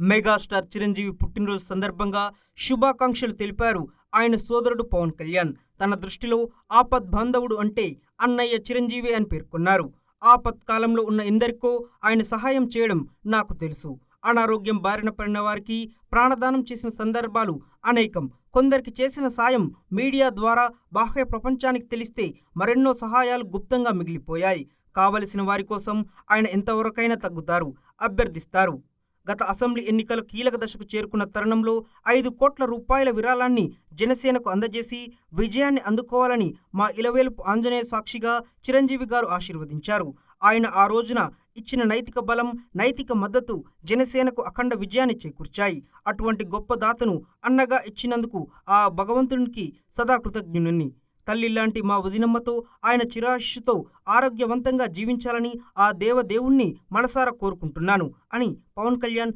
Megastar Chiranjeevi పుట్టినరోజు సందర్భంగా శుభాకాంక్షలు తెలిపారు ఆయన సోదరుడు పవన్ కళ్యాణ్. తన దృష్టిలో ఆపద్బాంధవుడు అంటే అన్నయ్య చిరంజీవి అని పేర్కొన్నారు. ఆపత్కాలంలో ఉన్న ఎందరికో ఆయన సహాయం చేయడం నాకు తెలుసు. అనారోగ్యం బారిన పడిన వారికి ప్రాణదానం చేసిన సందర్భాలు అనేకం. కొందరికి చేసిన సాయం మీడియా ద్వారా బాహ్య ప్రపంచానికి తెలిస్తే మరెన్నో సహాయాలు గుప్తంగా మిగిలిపోయాయి. కావలసిన వారి కోసం ఆయన ఎంతవరకైనా తగ్గుతారు, అభ్యర్థిస్తారు. గత అసెంబ్లీ ఎన్నికలు కీలక దశకు చేరుకున్న తరుణంలో 5 కోట్ల రూపాయల విరాళాన్ని జనసేనకు అందజేసి విజయాన్ని అందుకోవాలని మా ఇలవేలుపు ఆంజనేయ సాక్షిగా చిరంజీవి గారు ఆశీర్వదించారు. ఆయన ఆ రోజున ఇచ్చిన నైతిక బలం, నైతిక మద్దతు జనసేనకు అఖండ విజయాన్ని చేకూర్చాయి. అటువంటి గొప్ప దాతను అన్నగా ఇచ్చినందుకు ఆ భగవంతునికి సదా కృతజ్ఞుని. తల్లిలాంటి మా వదినమ్మతో ఆయన చిరాయుష్తో ఆరోగ్యవంతంగా జీవించాలని ఆ దేవదేవుణ్ణి మనసారా కోరుకుంటున్నాను అని పవన్ కళ్యాణ్